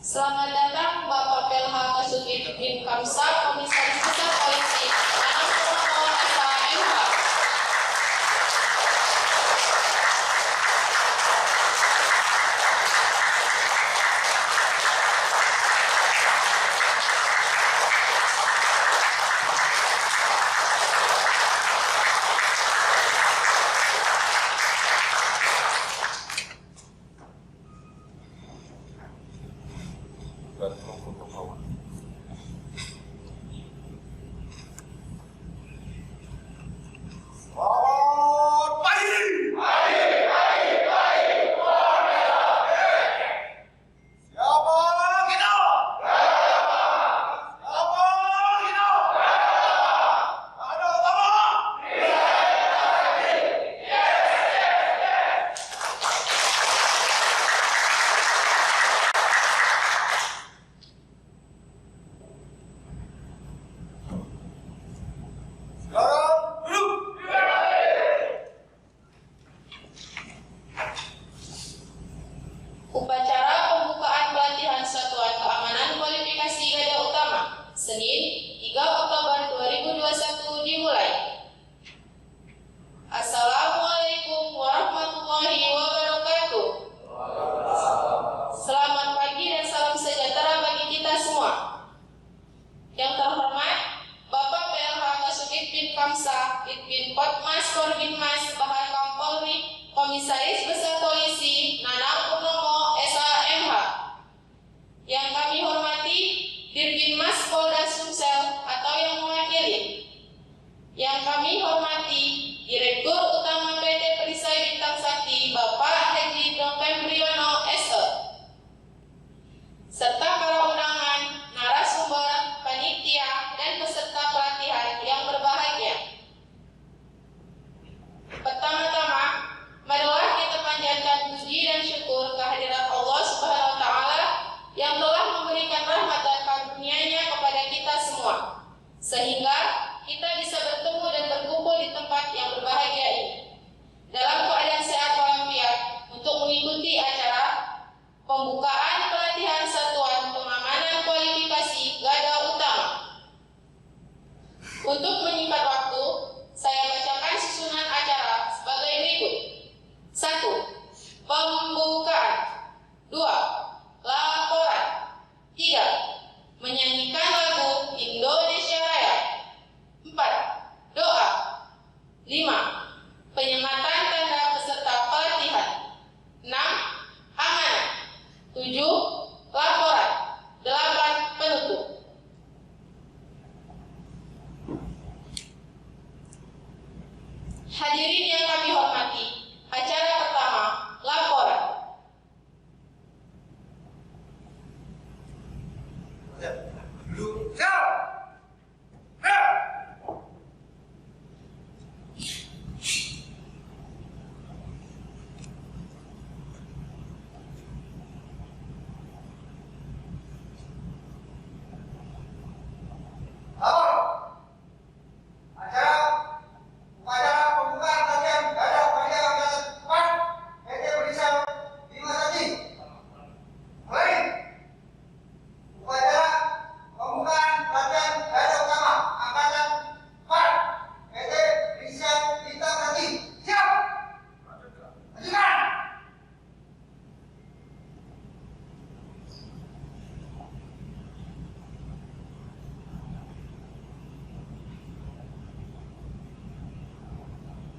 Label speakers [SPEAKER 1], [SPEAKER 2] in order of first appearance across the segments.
[SPEAKER 1] Selamat datang Bapak PLH Kasubdit Bin Kamsa, Komisaris Besar Polisi, Anang Purnomo, SHMH. Upacara pembukaan pelatihan Satuan Keamanan Kualifikasi Garda Utama, Senin, 3 Oktober 2021 dimulai. Assalamualaikum warahmatullahi wabarakatuh. Selamat pagi dan salam sejahtera bagi kita semua. Yang terhormat, Bapak PLH Kasubdit Bin Kamsa, Itbin Potmas Korbinmas Bahar Kampolri, Komisaris Besar Polisi, Nanang Purnomo, SHMH. Yang kami hormati, Dirbinmas Polda Sumsel atau yang mewakili. Yang kami hormati, Direktur Utama PT Perisai Bintang Sakti, Bapak Haji Dongkem Priyono, SE. Serta para undangan, narasumber, panitia, dan peserta pelatihan yang berbahagia. Pertama-tama, marilah kita panjatkan puji dan syukur kehadirat Allah Subhanahu wa Ta'ala yang telah memberikan rahmat dan karunia-Nya kepada kita semua, sehingga kita bisa bertemu dan berkumpul di tempat yang berbahagia ini dalam keadaan sehat walafiat untuk mengikuti acara pembukaan pelatihan Satuan Pengamanan Kualifikasi Garda Utama. Untuk menyingkat waktu, saya bacakan susunan acara sebagai berikut. 1. Pembukaan. 2. Laporan. 3. Menyanyikan lagu Indonesia Raya. 4. Doa. 5. Penyematan tanda peserta pelatihan. 6. Amanat. 7. Laporan. 8. Penutup. Hadirin yang kami hormati, acara pertama, laporan.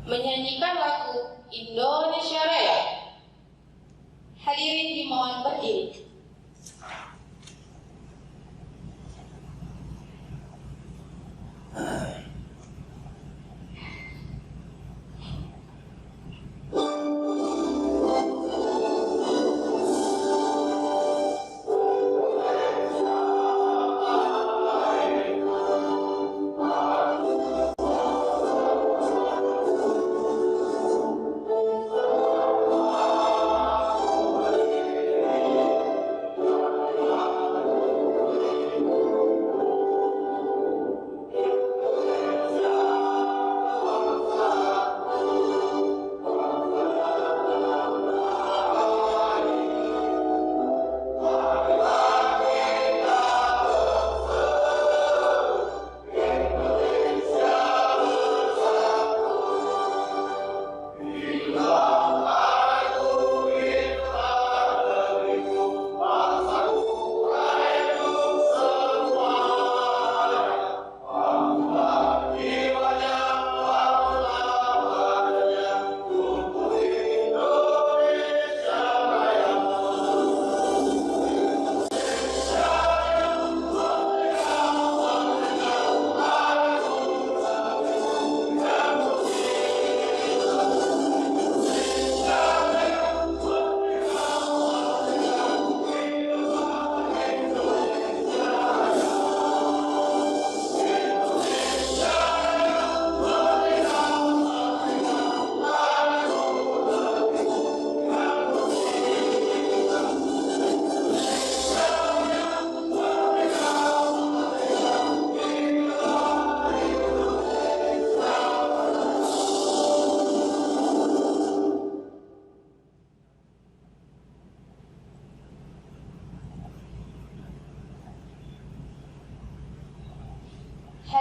[SPEAKER 1] Menyanyikan lagu Indonesia Raya. Hadirin dimohon berdiri.
[SPEAKER 2] Thank you.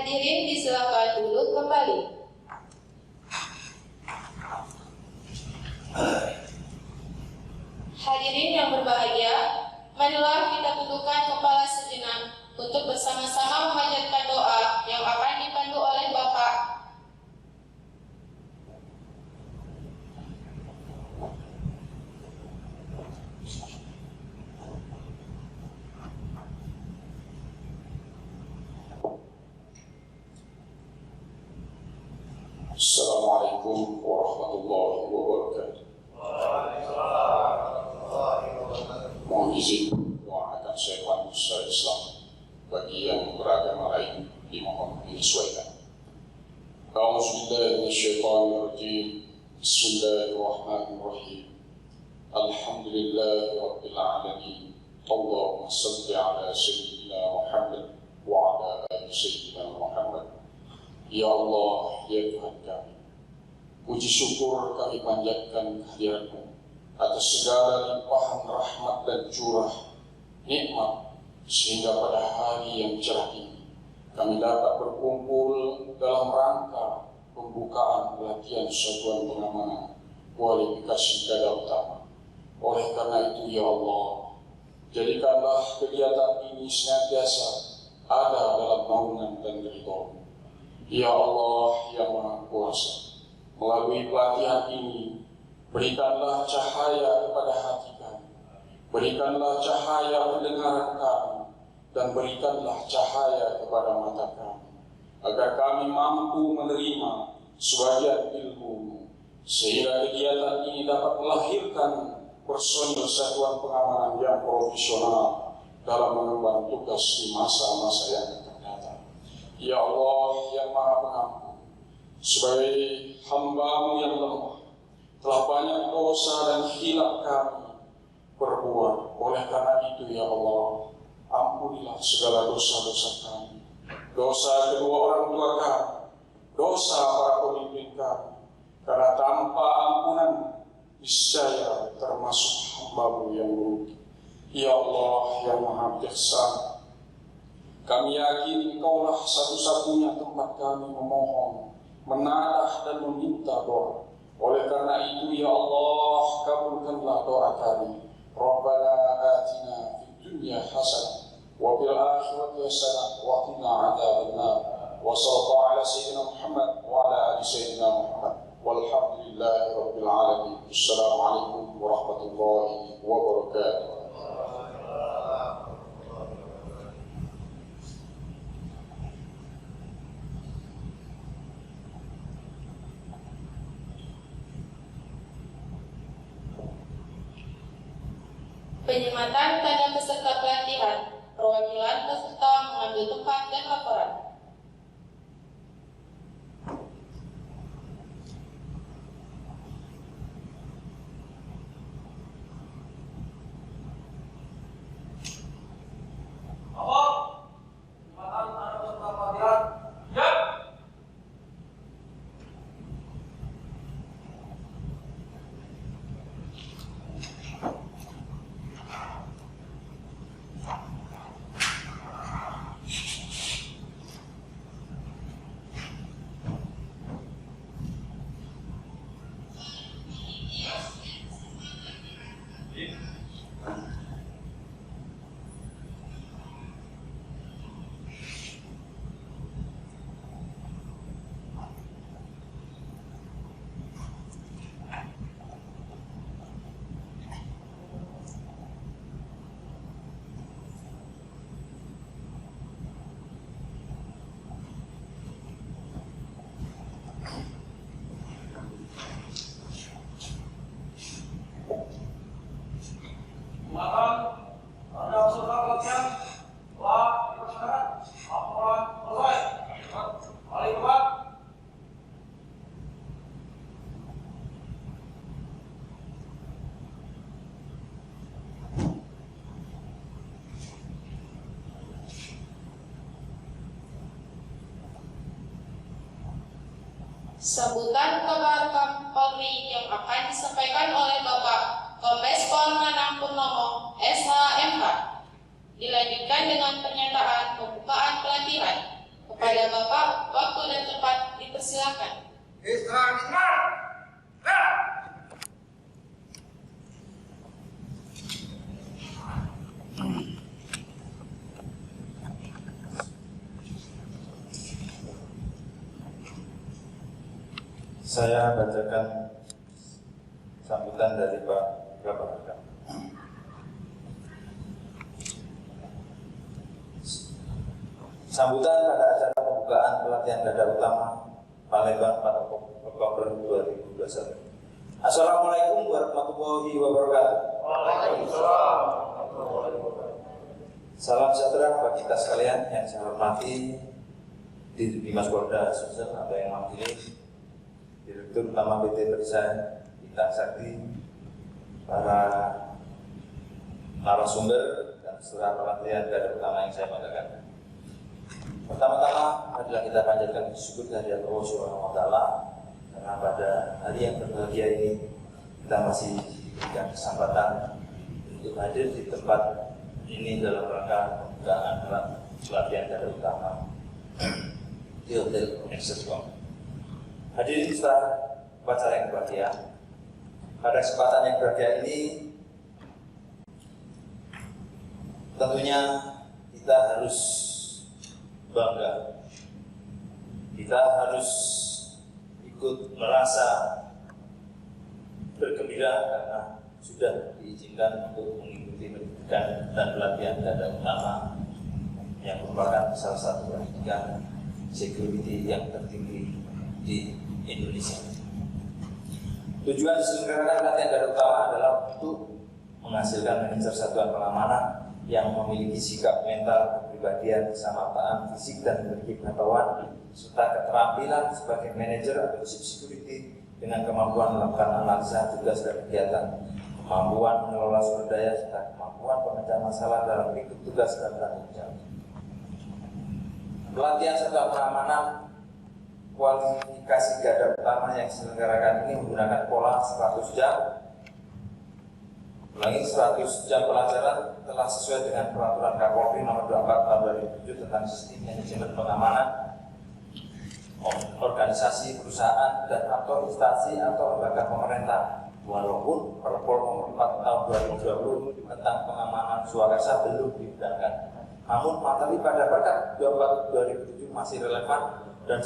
[SPEAKER 1] Hadirin disilakan duduk kembali. Hadirin yang berbahagia, marilah kita tundukkan kepala sejenak untuk bersama-sama memanjatkan doa yang akan dipandu oleh Bapak.
[SPEAKER 2] Assalamualaikum warahmatullahi wabarakatuh. Mohon izin doakan syaitan secara Islam bagi yang beragama lain dimohon menyesuaikan. A'udzubillahi minasyaitonirrajim. Bismillahirrahmanirrahim. Alhamdulillahi rabbil alamin. Allahumma shalli ala sayyidina Muhammad wa ala ali sayyidina Muhammad. Ya Allah, ya Tuhan kami, puji syukur kami panjatkan kehadirat-Mu atas segala limpahan rahmat dan curah nikmat, sehingga pada hari yang cerah ini kami dapat berkumpul dalam rangka pembukaan pelatihan Satuan Pengamanan Kualifikasi Garda Utama. Oleh karena itu, ya Allah, jadikanlah kegiatan ini senantiasa ada dalam naungan dan ridho-Mu. Ya Allah yang Maha Kuasa, melalui pelatihan ini, berikanlah cahaya kepada hati kami, berikanlah cahaya pendengaran kami, dan berikanlah cahaya kepada mata kami, agar kami mampu menerima sebagian ilmu, sehingga kegiatan ini dapat melahirkan personil Satuan Pengamanan yang profesional dalam mengemban tugas di masa-masa yang akan datang. Ya Allah yang Maha Pengampun, sebagai hamba-Mu yang lemah, telah banyak dosa dan hilaf kami perbuat. Oleh karena itu, ya Allah, ampunilah segala dosa-dosa kami, dosa kedua orang tua kami, dosa para pemimpin kami, karena tanpa ampunan niscaya termasuk hamba-Mu yang merugi. Ya Allah yang Maha Bijaksana, kami yakin Engkaulah satu-satunya tempat kami memohon, menadah dan meminta doa. Oleh karena itu, ya Allah, kabulkanlah doa kami. Rabbana atina fid dunya hasanah wa fil akhirati hasanah wa qina adzabannar. Wa sallallahu ala sayyidina Muhammad wa ala ali sayyidina Muhammad. Walhamdulillahi rabbil alamin. Assalamualaikum warahmatullahi wabarakatuh.
[SPEAKER 1] Penyematan tanda peserta pelatihan, perwakilan peserta mengambil tempat dan laporan. Sambutan kabar Kapolri yang akan disampaikan oleh Bapak Kombes Pol Nanang Purnomo, SH.M.H. Dilanjutkan dengan pernyataan pembukaan pelatihan. Kepada Bapak
[SPEAKER 3] Saya bacakan sambutan dari Pak Kapolda. Sambutan pada acara pembukaan pelatihan garda utama Palembang 4 Oktober 2021. Assalamualaikum warahmatullahi wabarakatuh.
[SPEAKER 4] Waalaikumsalam.
[SPEAKER 3] Salam sejahtera bagi kita sekalian yang saya hormati Dimas Polda Sumsel atau yang mewakili Direktur Utama PT Perisai Bintang Sakti, para narasumber dan peserta pelatihan garda utama yang saya banggakan. Pertama-tama adalah kita panjatkan syukur kehadirat Allah Subhanahu wa Ta'ala karena pada hari yang berbahagia ini kita masih diberikan kesempatan untuk hadir di tempat ini dalam rangka pembukaan pelatihan garda utama di Hotel Excelsior. Hadirin peserta upacara yang berbahagia, pada kesempatan yang berbahagia ini tentunya kita harus bangga, kita harus ikut merasa bergembira karena sudah diizinkan untuk mengikuti pendidikan dan pelatihan garda utama yang merupakan salah satu pendidikan security yang tertinggi di Indonesia. Tujuan diselenggarakan pelatihan garda utama adalah untuk menghasilkan manajer satuan pengamanan yang memiliki sikap mental, kepribadian, kesamaan fisik dan memiliki pengetahuan serta keterampilan sebagai manajer atau chief security dengan kemampuan melakukan analisa tugas dan kegiatan, kemampuan mengelola sumber daya serta kemampuan pemecah masalah dalam lingkup tugas dan tanggung jawab. Pelatihan satuan pengamanan kualifikasi garda utama yang diselenggarakan ini menggunakan pola 100 jam. Ulangi, 100 jam pelajaran telah sesuai dengan peraturan Kapolri nomor 24 tahun 2007 tentang sistem manajemen pengamanan organisasi, perusahaan, dan atau instansi atau lembaga pemerintah. Walaupun Perpol nomor 4 tahun 2020 tentang pengamanan swakarsa belum diundangkan, namun materi pada Perkap 24 2007 masih relevan dan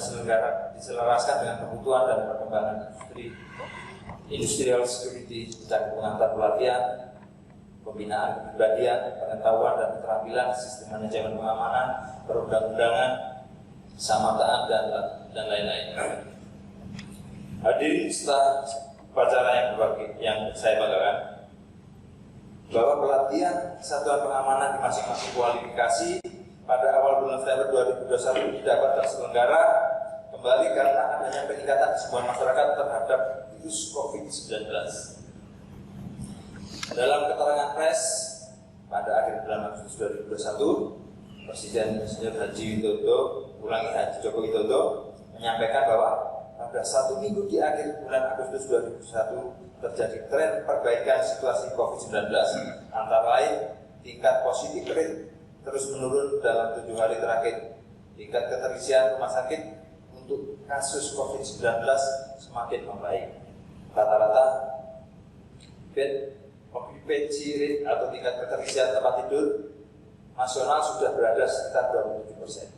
[SPEAKER 3] diselaraskan dengan kebutuhan dan perkembangan industrial security sejak pengantar pelatihan, pembinaan kepribadian, pengetahuan dan keterampilan, sistem manajemen pengamanan, perundang-undangan, kesamaan dan lain-lain. Hadirin setelah upacara yang saya banggakan, bahwa pelatihan satuan pengamanan di masing-masing kualifikasi pada awal bulan September 2021 dapat terselenggara kembali karena adanya peningkatan kesembuhan masyarakat terhadap virus COVID-19. Dalam keterangan pers pada akhir bulan Agustus 2021, Presiden Insinyur Haji Joko Widodo menyampaikan bahwa pada 1 minggu di akhir bulan Agustus 2021 terjadi tren perbaikan situasi COVID-19. Antara lain, tingkat positif rate terus menurun dalam 7 hari terakhir. Tingkat keterisian rumah sakit untuk kasus COVID-19 semakin membaik. Rata-rata bed occupancy rate atau tingkat keterisian tempat tidur nasional sudah berada sekitar 27%.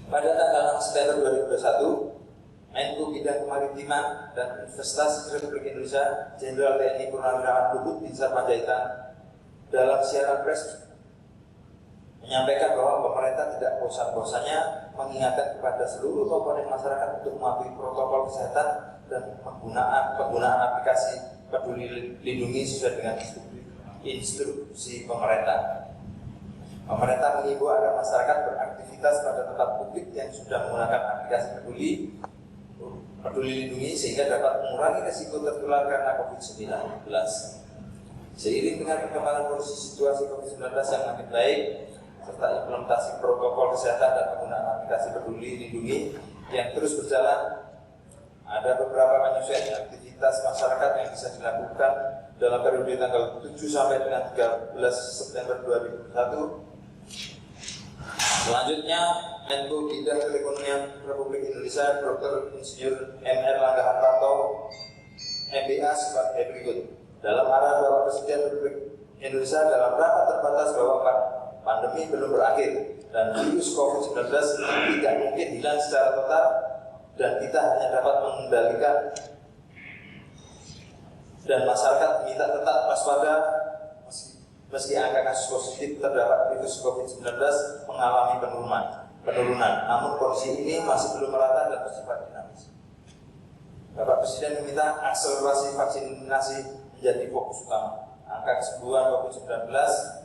[SPEAKER 3] Pada tanggal 6 September 2021, Menko Bidang Kemaritiman dan Investasi Republik Indonesia Jenderal TNI Purnawirawan Luhut Binsar Panjaitan dalam siaran pers menyampaikan bahwa pemerintah tidak bosan-bosannya mengingatkan kepada seluruh komponen masyarakat untuk mematuhi protokol kesehatan dan penggunaan aplikasi Peduli Lindungi sesuai dengan instruksi pemerintah. Pemerintah mengimbau agar masyarakat beraktivitas pada tempat publik yang sudah menggunakan aplikasi Peduli Lindungi sehingga dapat mengurangi risiko tertular karena COVID-19. Seiring dengan perkembangan kondisi situasi COVID-19 yang makin baik, serta implementasi protokol kesehatan dan penggunaan aplikasi Peduli Lindungi yang terus berjalan, ada beberapa penyesuaian aktivitas masyarakat yang bisa dilakukan dalam periode tanggal 7 sampai dengan 13 September 2021. Selanjutnya, Menko Bidang Perekonomian Republik Indonesia Dr. Insinyur M.R. Langga Hartarto, MBA sebagai berikut. Dalam arahan Bapak Presiden Republik Indonesia dalam rapat terbatas bahwa pandemi belum berakhir dan virus COVID-19 tidak mungkin hilang secara total dan kita hanya dapat mengendalikan, dan masyarakat minta tetap waspada meski angka kasus positif terdapat virus COVID-19 mengalami penurunan, namun kondisi ini masih belum merata dan bersifat dinamis. Bapak Presiden meminta akselerasi vaksinasi menjadi fokus utama. Angka kesembuhan COVID-19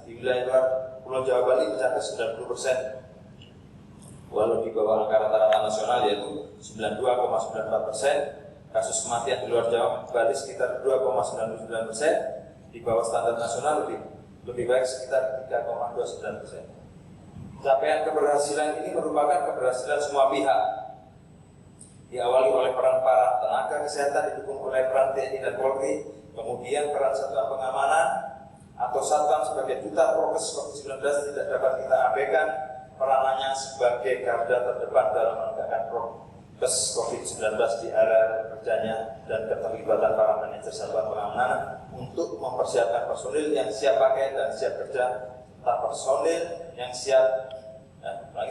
[SPEAKER 3] di wilayah luar Pulau Jawa Bali mencapai 90%, walau di bawah angka rata-rata nasional yaitu 92,94%. Kasus kematian di luar Jawa Bali sekitar 2,99%, di bawah standar nasional lebih baik sekitar 3,29%. Capaian keberhasilan ini merupakan keberhasilan semua pihak, diawali oleh peran para tenaga kesehatan didukung oleh peran TNI dan Polri, kemudian peran satuan pengamanan atau satpam sebagai duta prokes COVID-19 tidak dapat kita abaikan peranannya sebagai garda terdepan dalam menegakkan prokes COVID-19 di area kerjanya dan keterlibatan para manajer satuan pengamanan untuk mempersiapkan personil yang siap pakai dan siap kerja,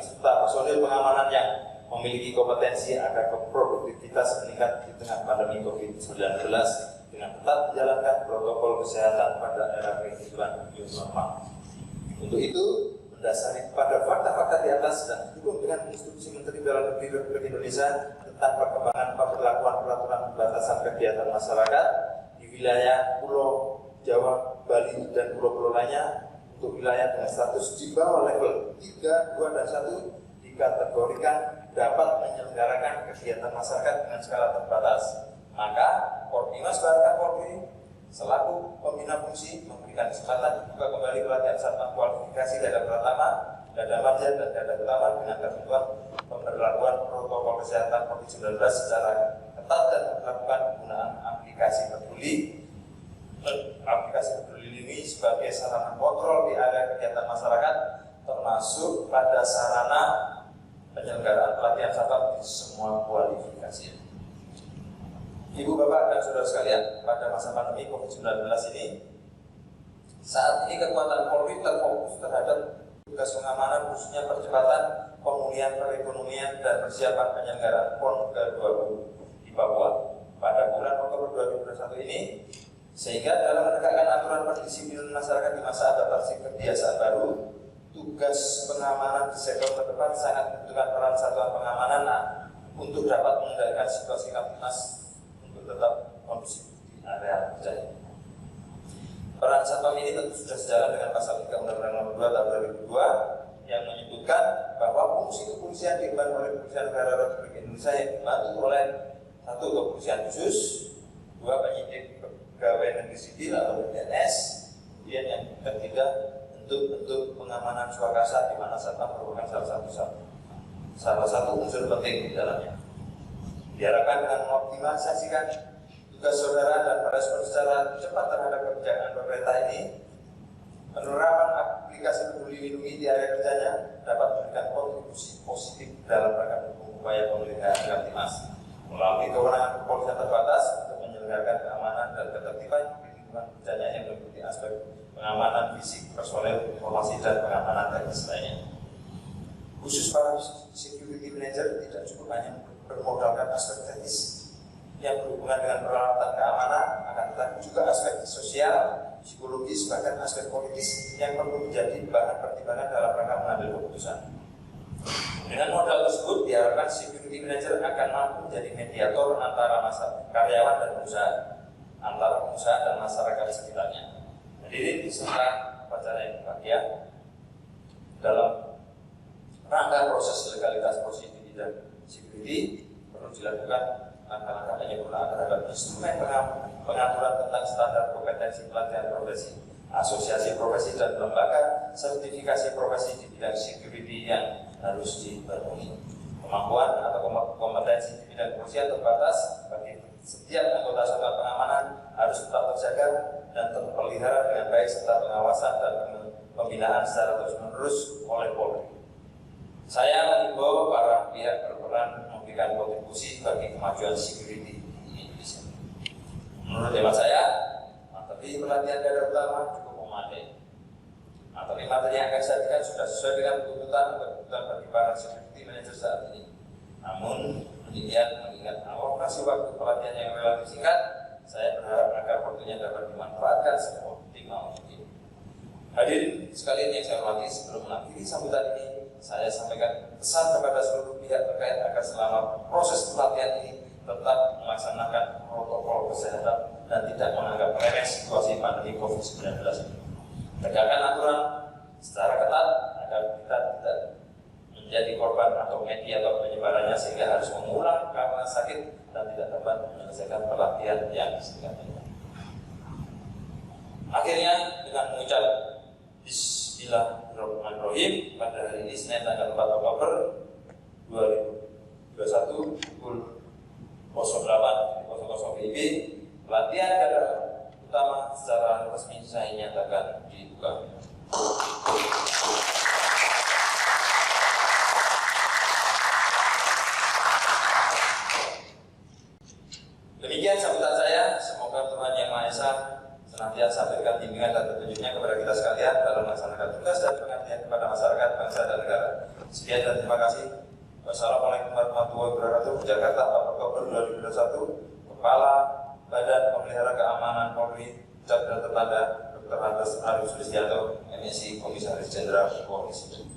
[SPEAKER 3] serta personil pengamanan yang memiliki kompetensi agar produktivitas meningkat di tengah pandemi COVID-19 dengan tetap menjalankan protokol kesehatan pada era kehidupan new normal. Untuk itu, mendasari pada fakta-fakta di atas dan didukung dengan instruksi Menteri Dalam Negeri Republik Indonesia tentang perkembangan pemberlakuan peraturan pembatasan kegiatan masyarakat di wilayah Pulau Jawa, Bali, dan pulau-pulau lainnya untuk wilayah dengan status di bawah level 3, 2, dan 1 dikategorikan dapat menyelenggarakan kegiatan masyarakat dengan skala terbatas. Maka Korpimas Baraka Polri selaku pembina fungsi memberikan kesempatan buka kembali pelatihan satpam kualifikasi dada pratama, dada marja, dan dada utama dengan ketentuan pemberlakuan protokol kesehatan COVID-19 secara ketat dan melakukan penggunaan aplikasi peduli lindungi sebagai sarana kontrol di area kegiatan masyarakat, termasuk pada sarana penyelenggaraan pelatihan satpam di semua kualifikasi. Ibu, Bapak, dan saudara sekalian, pada masa pandemi COVID-19 ini, saat ini kekuatan Polri terfokus terhadap tugas pengamanan, khususnya percepatan pemulihan perekonomian dan persiapan penyelenggaraan PON ke-20 di Papua pada bulan Oktober 2021 ini, sehingga dalam menegakkan aturan pendisiplinan masyarakat di masa adaptasi kebiasaan baru, tugas pengamanan di sektor terdepan sangat membutuhkan peran satuan pengamanan untuk dapat mengendalikan situasi kamtipmas tetap kondusif di area kerja. Peran satpam ini tentu sudah sejalan dengan pasal 3 Undang-Undang Nomor 2 Tahun 2002 yang menyebutkan bahwa fungsi kepolisian diemban oleh Kepolisian Negara Republik Indonesia yang dibantu oleh 1. Kepolisian khusus, 2. Penyidik pegawai negeri sipil atau PNS, kemudian yang ketiga bentuk pengamanan swakasa di mana satpam merupakan salah satu unsur penting di dalamnya. Diharapkan dengan mengoptimalisasikan tugas saudara dan merespon secara cepat terhadap kebijakan pemerintah ini, penerapan aplikasi peduli lindungi di area kerjanya dapat memberikan kontribusi positif dalam rangka upaya pemeliharaan kamtipmas melalui kewenangan kepolisian terbatas untuk menyelenggarakan keamanan dan ketertiban di lingkungan kerjanya yang meliputi aspek pengamanan fisik, personel, informasi, dan pengamanan teknis lainnya. Khusus para security manager tidak cukup hanya bermodalkan aspek teknis yang berhubungan dengan peralatan keamanan, akan tetapi juga aspek sosial, psikologis, bahkan aspek politis yang perlu menjadi bahan pertimbangan dalam rangka mengambil keputusan. Dengan modal tersebut, diharapkan security manager akan mampu menjadi mediator antara karyawan dan pengusaha, antara pengusaha dan masyarakat sekitarnya. Hadirin peserta acara yang berbahagia, dalam rangka proses legalitas prosedur di bidang security perlu dilakukan langkah-langkah penyempurnaan terhadap instrumen pengaturan tentang standar kompetensi pelatihan profesi, asosiasi profesi, dan lembaga sertifikasi profesi di bidang security yang harus dipenuhi. Kemampuan atau kompetensi di bidang kepolisian terbatas bagi setiap anggota satuan pengamanan harus tetap terjaga dan terpelihara dengan baik serta pengawasan dan pembinaan secara terus-menerus oleh Polri. Saya mengimbau para pihak berperan memberikan kontribusi bagi kemajuan security di Indonesia. Menurut hemat saya, materi pelatihan daerah utama cukup memadai. Materi yang akan saya berikan sudah sesuai dengan tuntutan bagi para security manager saat ini. Namun, Demikian mengingat alokasi waktu pelatihan yang relatif singkat, saya berharap agar waktunya dapat dimanfaatkan seoptimal mungkin. Hadirin sekalian yang saya hormati, sebelum mengakhiri sambutan ini, saya sampaikan pesan kepada seluruh pihak terkait agar selama proses pelatihan ini tetap melaksanakan protokol kesehatan dan tidak menganggap remeh situasi pandemi COVID-19 ini. Tegakkan aturan secara ketat agar kita tidak menjadi korban atau media atau penyebarannya sehingga harus mengulang karena sakit dan tidak dapat menyelesaikan pelatihan yang disingkatnya. Akhirnya dengan mengucap Bismillahirrahmanirrahim, pada hari ini Senin tanggal 4 Oktober 2021 pukul 08.00 WIB, pelatihan garda utama secara resmi saya nyatakan dibuka. Demikian sambutan saya. Semoga Tuhan Yang Maha Esa senantiasa berikan bimbingan dan petunjuknya kepada kita sekalian dalam melaksanakan tugas dan pengabdian kepada masyarakat, bangsa dan negara. Sekian dan terima kasih. Wassalamualaikum warahmatullahi wabarakatuh. Jakarta, 4 Oktober 2021. Kepala Badan Pemelihara Keamanan Polri, Cabang Tertanda Dr. Andes Arief Sulistianto, MSI Komisaris Jenderal Polisi.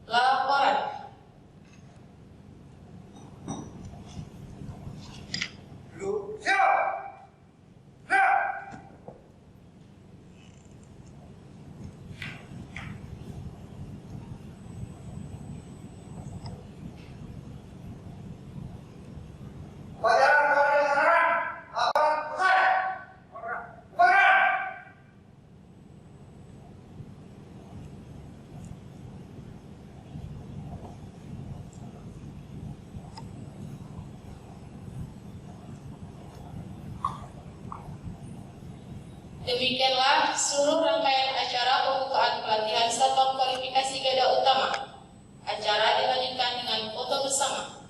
[SPEAKER 1] Laporan. Demikianlah seluruh rangkaian acara pembukaan pelatihan Satpam Kualifikasi Garda Utama. Acara dilanjutkan dengan foto bersama.